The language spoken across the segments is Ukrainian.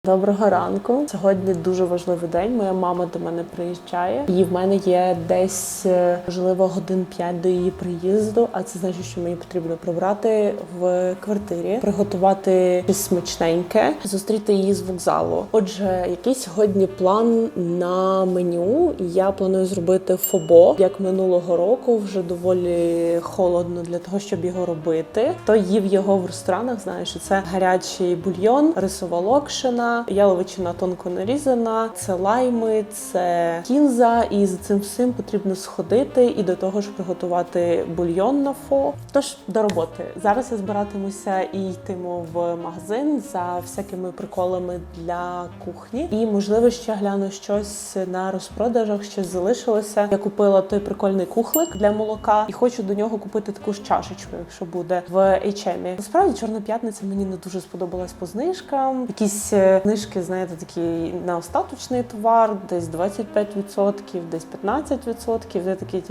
Доброго ранку. Сьогодні дуже важливий день. Моя мама до мене приїжджає, і в мене є десь, можливо, годин 5 до її приїзду. А це значить, що мені потрібно прибрати в квартирі, приготувати щось смачненьке, зустріти її з вокзалу. Отже, який сьогодні план на меню? Я планую зробити фобо, як минулого року. Вже доволі холодно для того, щоб його робити. Хто їв його в ресторанах, знає, що це гарячий бульйон, рисова локшина, яловичина тонко нарізана, це лайми, це кінза, і за цим всім потрібно сходити і до того ж приготувати бульйон на фо. Тож, до роботи. Зараз я збиратимуся і йтиму в магазин за всякими приколами для кухні. І, можливо, ще гляну щось на розпродажах, щось залишилося. Я купила той прикольний кухлик для молока і хочу до нього купити таку ж чашечку, якщо буде, в H&M. Насправді, Чорна п'ятниця мені не дуже сподобалась по знижкам. Якісь знижки, знаєте, такі на остаточний товар, десь 25%, десь 15%. Я такий,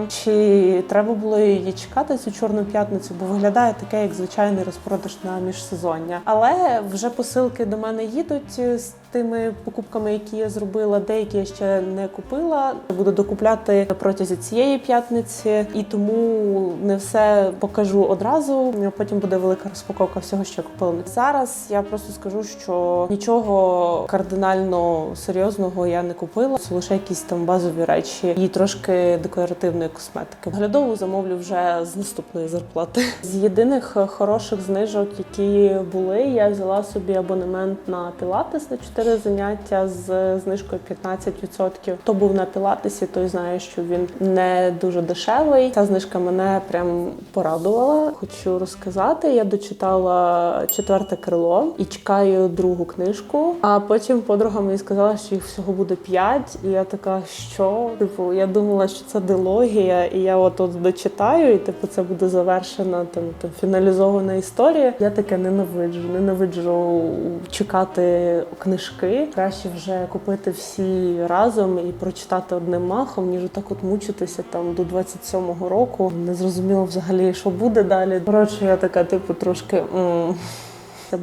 чи треба було її чекати, цю Чорну п'ятницю, бо виглядає таке, як звичайний розпродаж на міжсезоння. Але вже посилки до мене їдуть з тими покупками, які я зробила. Деякі я ще не купила. Буду докупляти протягом цієї п'ятниці, і тому не все покажу одразу. Потім буде велика розпаковка всього, що я купила. Зараз я просто скажу, що нічого кардинально серйозного я не купила. Це лише якісь там базові речі і трошки декоративної косметики. Оглядову замовлю вже з наступної зарплати. З єдиних хороших знижок, які були, я взяла собі абонемент на пілатес на 4 заняття з знижкою 15%. Хто був на пілатесі, той знає, що він не дуже дешевий. Ця знижка мене прям порадувала. Хочу розказати, я дочитала 4 крило і чекаю другу книжку, а потім подруга мені сказала, що їх всього буде 5, і я така, що? Я думала, що це дилогія, і я от дочитаю, і це буде завершена, там фіналізована історія. Я таке ненавиджу чекати книжки. Краще вже купити всі разом і прочитати одним махом, ніж отак мучитися там до 27-го року. Не зрозуміло взагалі, що буде далі. Коротше, я така, трошки...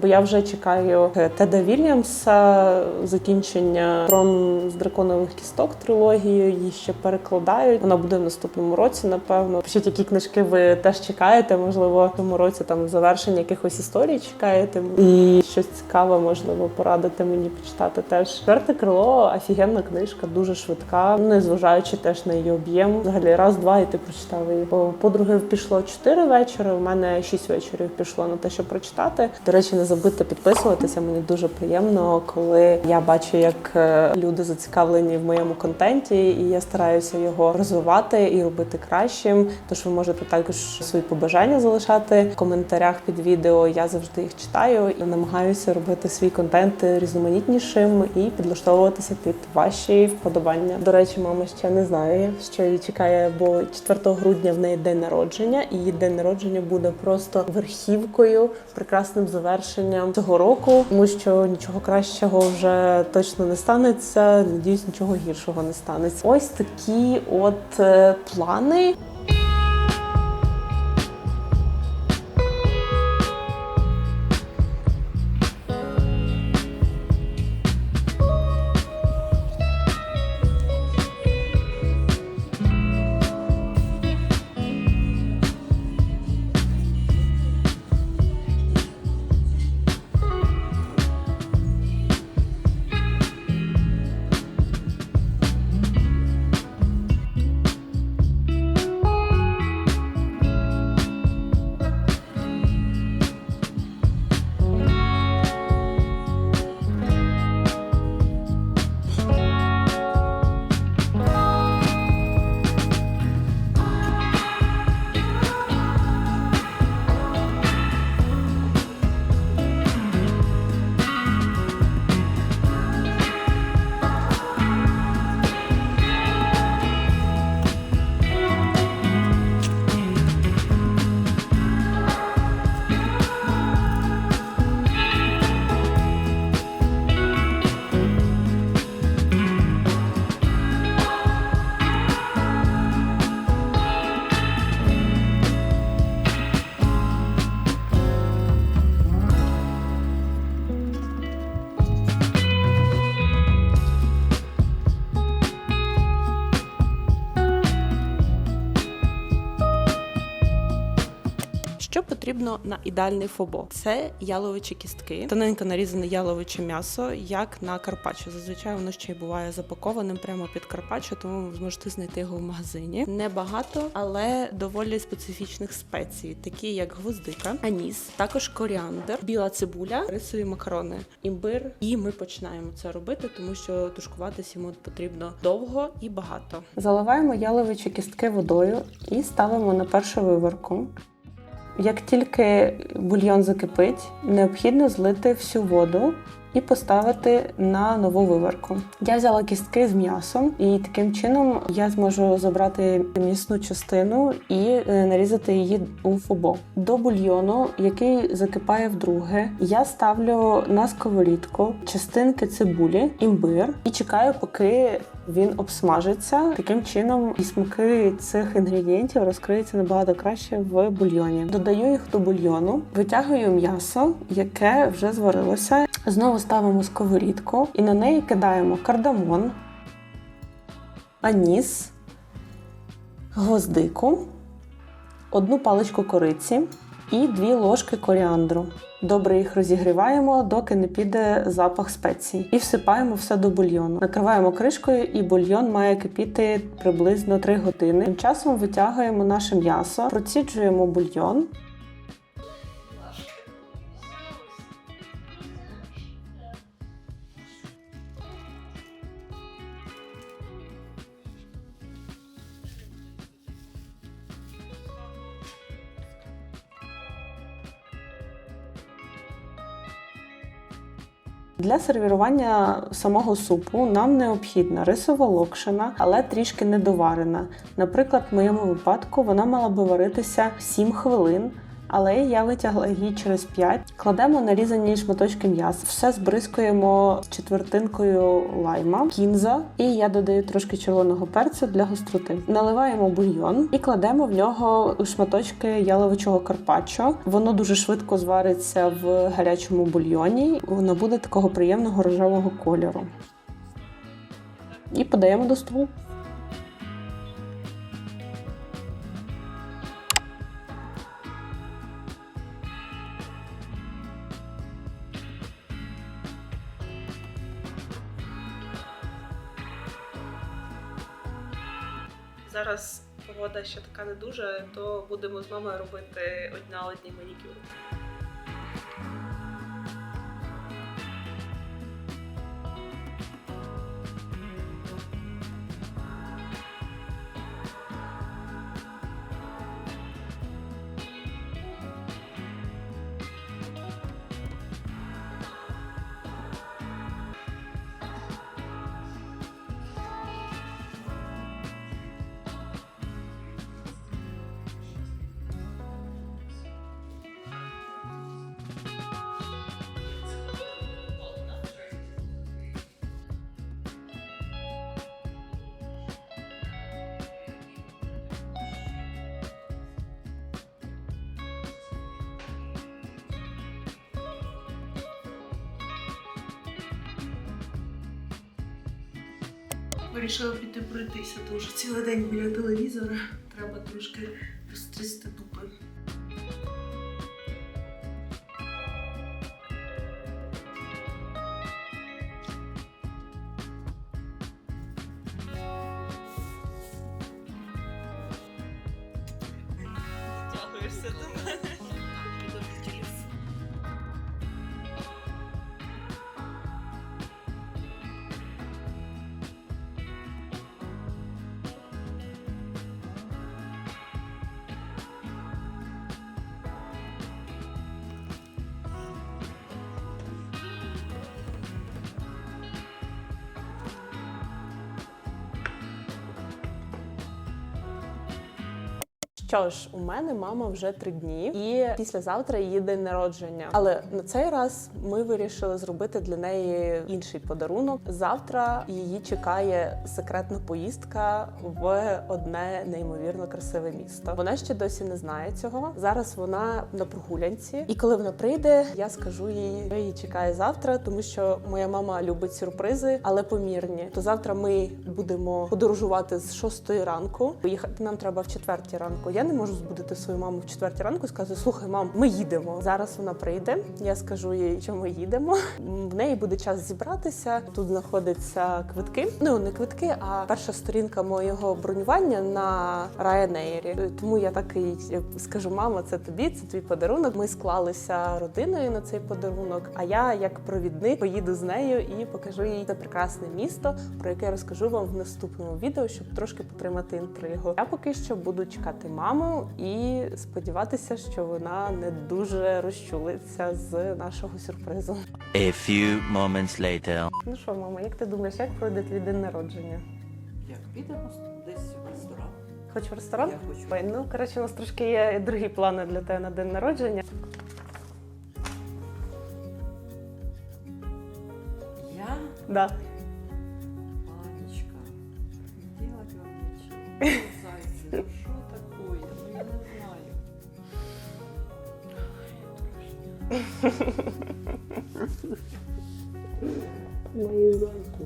Бо я вже чекаю Теда Вільямса, закінчення «Трон з драконових кісток» трилогію, її ще перекладають. Вона буде в наступному році, напевно. Пишіть, які книжки ви теж чекаєте, можливо, в цьому році там завершення якихось історій чекаєте. І щось цікаве, можливо, порадити мені почитати теж. 4 крило – офігенна книжка, дуже швидка, незважаючи теж на її об'єм. Взагалі, раз-два і ти прочитав її. Бо подруги пішло 4 вечори, у мене 6 вечорів пішло на те, щоб прочитати. До речі, не забудьте підписуватися, мені дуже приємно, коли я бачу, як люди зацікавлені в моєму контенті, і я стараюся його розвивати і робити кращим. Тож ви можете також свої побажання залишати в коментарях під відео, я завжди їх читаю і намагаюся робити свій контент різноманітнішим і підлаштовуватися під ваші вподобання. До речі, мама ще не знає, що її чекає, бо 4 грудня в неї день народження, і її день народження буде просто верхівкою, прекрасним завершенням цього року, тому що нічого кращого вже точно не станеться, надіюсь, нічого гіршого не станеться. Ось такі плани. потрібно на ідеальний фобо. Це яловичі кістки, тоненько нарізане яловиче м'ясо, як на карпаччо. Зазвичай воно ще й буває запакованим прямо під карпаччо, тому ви зможете знайти його в магазині. Небагато, але доволі специфічних спецій, такі як гвоздика, аніс, також коріандр, біла цибуля, рисові макарони, імбир. І ми починаємо це робити, тому що тушкуватись йому потрібно довго і багато. Заливаємо яловичі кістки водою і ставимо на першу виварку. Як тільки бульйон закипить, необхідно злити всю воду і поставити на нову виварку. Я взяла кістки з м'ясом, і таким чином я зможу забрати м'ясну частину і нарізати її у фобо. До бульйону, який закипає вдруге, я ставлю на сковорідку частинки цибулі, імбир і чекаю, поки він обсмажиться. Таким чином і смаки цих інгредієнтів розкриються набагато краще в бульйоні. Додаю їх до бульйону, витягую м'ясо, яке вже зварилося. Знову ставимо сковорідку і на неї кидаємо кардамон, аніс, гвоздику, 1 паличку кориці і 2 ложки коріандру. Добре їх розігріваємо, доки не піде запах спецій. І всипаємо все до бульйону. Накриваємо кришкою, і бульйон має кипіти приблизно 3 години. Тим часом витягуємо наше м'ясо, проціджуємо бульйон. Для сервірування самого супу нам необхідна рисова локшина, але трішки недоварена. Наприклад, в моєму випадку вона мала би варитися 7 хвилин, але я витягла її через 5. Кладемо нарізані шматочки м'яса, все збризкуємо четвертинкою лайма, кінза, і я додаю трошки червоного перцю для гостроти. Наливаємо бульйон і кладемо в нього шматочки яловичого карпаччо. Воно дуже швидко звариться в гарячому бульйоні, воно буде такого приємного рожевого кольору. І подаємо до столу. Зараз погода ще така не дуже, то будемо з мамою робити одна одній манікюр. Вирішила піти пройтися, тому що цілий день біля телевізора. Треба трошки розтрясти дупи. Тягуєшся до мене. Що ж, у мене мама вже 3 дні, і післязавтра її день народження. Але на цей раз ми вирішили зробити для неї інший подарунок. Завтра її чекає секретна поїздка в одне неймовірно красиве місто. Вона ще досі не знає цього. Зараз вона на прогулянці. І коли вона прийде, я скажу їй, що її чекає завтра, тому що моя мама любить сюрпризи, але помірні. То завтра ми будемо подорожувати з 6 ранку. Поїхати нам треба в 4 ранку. Я не можу збудити свою маму в 4 ранку і сказати: слухай, мам, ми їдемо. Зараз вона прийде, я скажу їй, що ми їдемо. В неї буде час зібратися. Тут знаходяться квитки. Ну, не квитки, а перша сторінка моєго бронювання на Ryanair. Тому я такий скажу: мама, це тобі, це твій подарунок. Ми склалися родиною на цей подарунок, а я, як провідник, поїду з нею і покажу їй це прекрасне місто, про яке я розкажу вам в наступному відео, щоб трошки потримати інтригу. Я поки що буду чекати маму і сподіватися, що вона не дуже розчулиться з нашого сюрпризу. A few moments later. Ну що, мама, як ти думаєш, як пройде твій день народження? Як підемо десь в ресторан? Хоч в ресторан? Я хочу. Ой, ну, коротше, у нас трошки є другі плани для тебе на день народження. Я? Да. Анечка, не делать вам ничего. Зайцы, ну что такое? Ну я не знаю. Мої зайки.